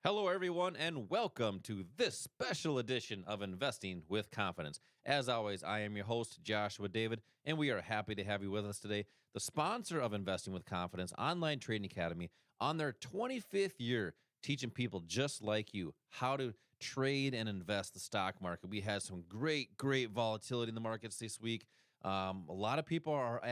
Hello, everyone, and welcome to this special edition of Investing with Confidence. As always, I am your host, Joshua David, and we are happy to have you with us today. The sponsor of Investing with Confidence, Online Trading Academy, on their 25th year, teaching people just like you how to trade and invest the stock market. We had some great volatility in the markets this week. A lot of people are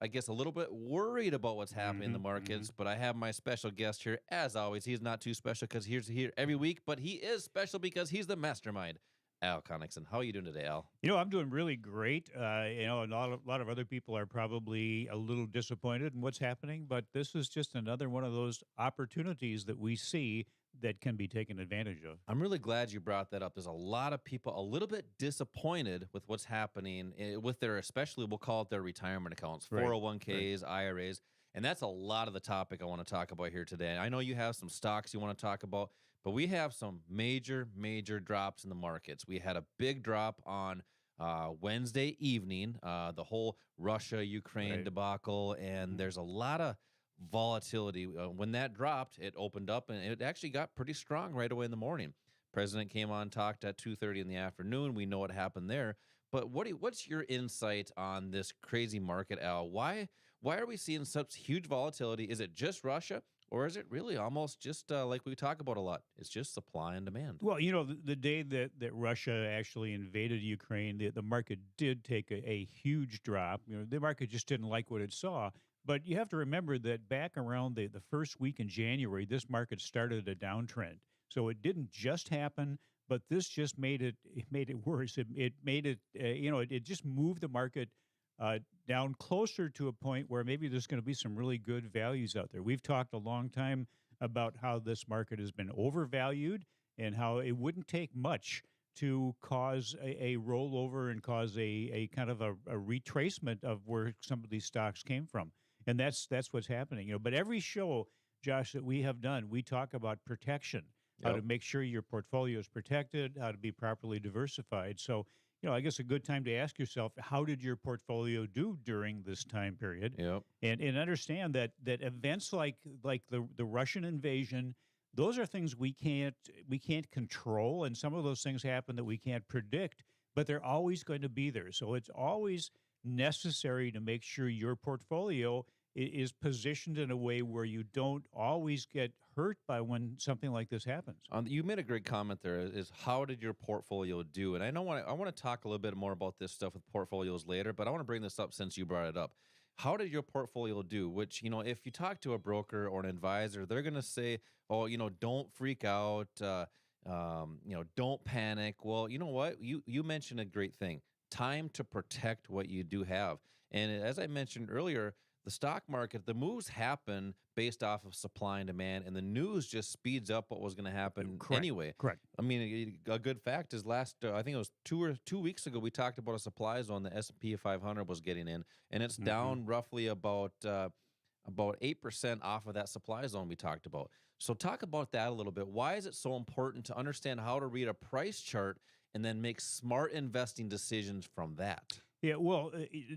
I guess, a little bit worried about what's happening in the markets, but I have my special guest here. As always, he's not too special because he's here every week, but he is special because he's the mastermind, Al Connickson. How are you doing today, Al? I'm doing really great. A lot of other people are probably a little disappointed in what's happening, but this is just another one of those opportunities that we see that can be taken advantage of. I'm really glad you brought that up. There's a lot of people a little bit disappointed with what's happening with their, especially we'll call it their retirement accounts, Right, 401ks, IRAs. And that's a lot of the topic I want to talk about here today. I know you have some stocks you want to talk about, but we have some major drops in the markets. We had a big drop on Wednesday evening, the whole Russia-Ukraine debacle, and there's a lot of volatility. When that dropped, it opened up, and it actually got pretty strong right away in the morning. President came on, talked at 2:30 in the afternoon. We know what happened there. But what's your insight on this crazy market, Al? Why are we seeing such huge volatility? Is it just Russia, or is it really almost just like we talk about a lot? It's just supply and demand. Well, the day that Russia actually invaded Ukraine, the market did take a huge drop. The market just didn't like what it saw. But you have to remember that back around the first week in January, this market started a downtrend. So it didn't just happen, but this just made it worse. It made it, it just moved the market down closer to a point where maybe there's going to be some really good values out there. We've talked a long time about how this market has been overvalued and how it wouldn't take much to cause a rollover and cause a kind of a retracement of where some of these stocks came from. And that's what's happening. But every show, Josh, that we have done, we talk about protection, how to make sure your portfolio is protected, how to be properly diversified. So, I guess a good time to ask yourself, how did your portfolio do during this time period? Yep. And understand that events like the Russian invasion, those are things we can't control, and some of those things happen that we can't predict, but they're always going to be there. So it's always necessary to make sure your portfolio is positioned in a way where you don't always get hurt by when something like this happens. You made a great comment there. Is how did your portfolio do? And I want to talk a little bit more about this stuff with portfolios later, but I want to bring this up since you brought it up. How did your portfolio do? Which, if you talk to a broker or an advisor, they're going to say, oh, don't freak out, don't panic. Well, you know what? You mentioned a great thing. Time to protect what you do have. And as I mentioned earlier, the stock market, the moves happen based off of supply and demand, and the news just speeds up what was going to happen anyway. Correct. I mean, a good fact is I think it was 2 weeks ago, we talked about a supply zone the S&P 500 was getting in, and it's down roughly about 8% off of that supply zone we talked about. So talk about that a little bit. Why is it so important to understand how to read a price chart and then make smart investing decisions from that? Yeah, well,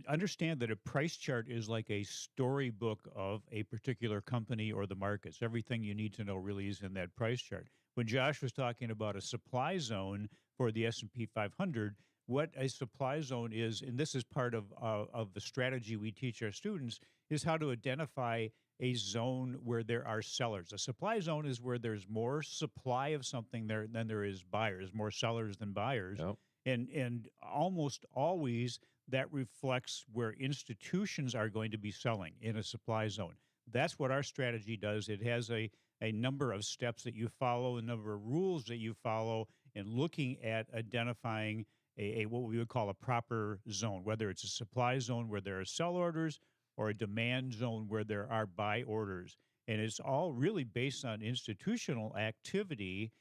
understand that a price chart is like a storybook of a particular company or the markets. Everything you need to know really is in that price chart. When Josh was talking about a supply zone for the S&P 500, what a supply zone is, and this is part of the strategy we teach our students, is how to identify a zone where there are sellers. A supply zone is where there's more supply of something there than there is buyers, more sellers than buyers. Yep. And almost always that reflects where institutions are going to be selling in a supply zone. That's what our strategy does. It has a number of steps that you follow, a number of rules that you follow in looking at identifying a what we would call a proper zone, whether it's a supply zone where there are sell orders or a demand zone where there are buy orders. And it's all really based on institutional activity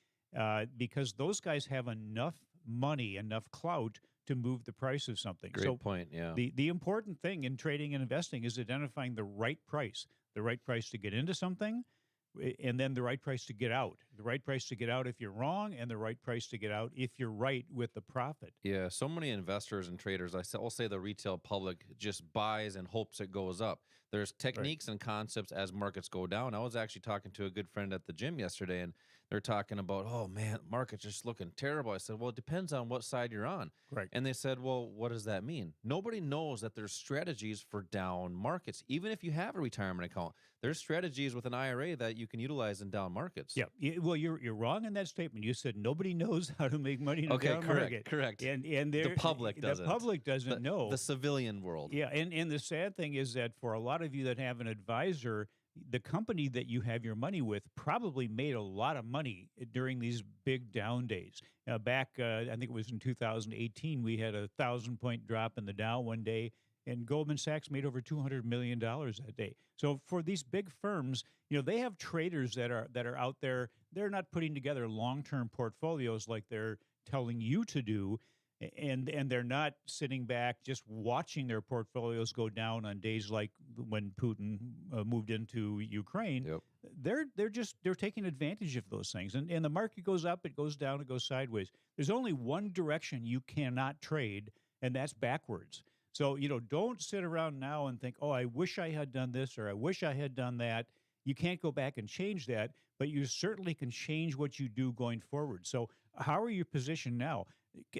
because those guys have enough money, enough clout to move the price of something. Great point, yeah. The important thing in trading and investing is identifying the right price to get into something, and then the right price to get out. The right price to get out if you're wrong, and the right price to get out if you're right with the profit. Yeah, so many investors and traders, I'll say the retail public just buys and hopes it goes up. There's Right. techniques and concepts as markets go down. I was actually talking to a good friend at the gym yesterday, and they're talking about, oh man, market's just looking terrible. I said, well, it depends on what side you're on. Correct. And they said, well, what does that mean? Nobody knows that there's strategies for down markets. Even if you have a retirement account, there's strategies with an IRA that you can utilize in down markets. Yeah. Well, you're wrong in that statement. You said nobody knows how to make money in a Okay, down correct, market. correct. And The public doesn't. The public doesn't know. The civilian world. Yeah, and the sad thing is that for a lot of you that have an advisor, the company that you have your money with probably made a lot of money during these big down days. Back, I think it was in 2018, we had a 1,000-point drop in the Dow one day, and Goldman Sachs made over $200 million that day. So for these big firms, they have traders that are out there. They're not putting together long-term portfolios like they're telling you to do. And they're not sitting back just watching their portfolios go down on days like when Putin moved into Ukraine. Yep. They're taking advantage of those things. And the market goes up, it goes down, it goes sideways. There's only one direction you cannot trade, and that's backwards. So, don't sit around now and think, oh, I wish I had done this or I wish I had done that. You can't go back and change that, but you certainly can change what you do going forward. So how are you positioned now?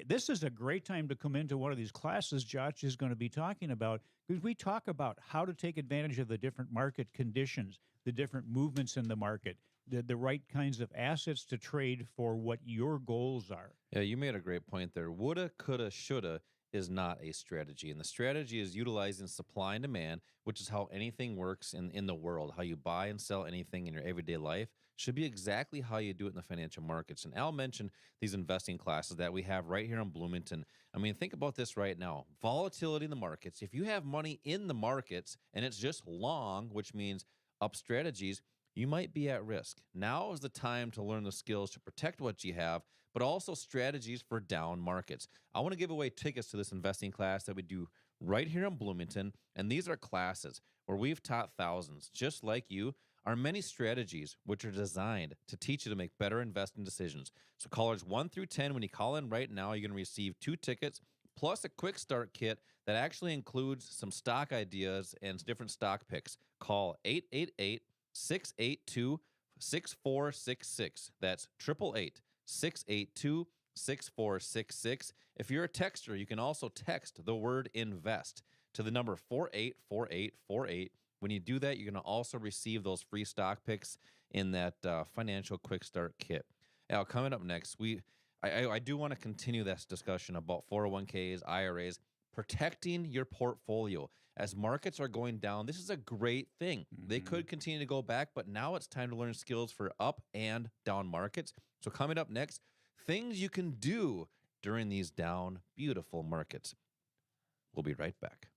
This is a great time to come into one of these classes Josh is going to be talking about, because we talk about how to take advantage of the different market conditions, the different movements in the market, the right kinds of assets to trade for what your goals are. Yeah, you made a great point there. Woulda, coulda, shoulda is not a strategy. And the strategy is utilizing supply and demand, which is how anything works in the world. How you buy and sell anything in your everyday life should be exactly how you do it in the financial markets. And Al mentioned these investing classes that we have right here in Bloomington. I mean, think about this right now. Volatility in the markets. If you have money in the markets and it's just long, which means up strategies, you might be at risk. Now is the time to learn the skills to protect what you have, but also strategies for down markets. I want to give away tickets to this investing class that we do right here in Bloomington. And these are classes where we've taught thousands, just like you, are many strategies which are designed to teach you to make better investing decisions. So callers 1 through 10, when you call in right now, you're going to receive 2 tickets plus a quick start kit that actually includes some stock ideas and different stock picks. Call 888-682-6466. That's 888-682-6466. If you're a texter, you can also text the word invest to the number 484848. When you do that, you're going to also receive those free stock picks in that financial quick start kit. Now, coming up next, I do want to continue this discussion about 401ks, IRAs, protecting your portfolio. As markets are going down, this is a great thing. They could continue to go back, but now it's time to learn skills for up and down markets. So coming up next, things you can do during these down, beautiful markets. We'll be right back.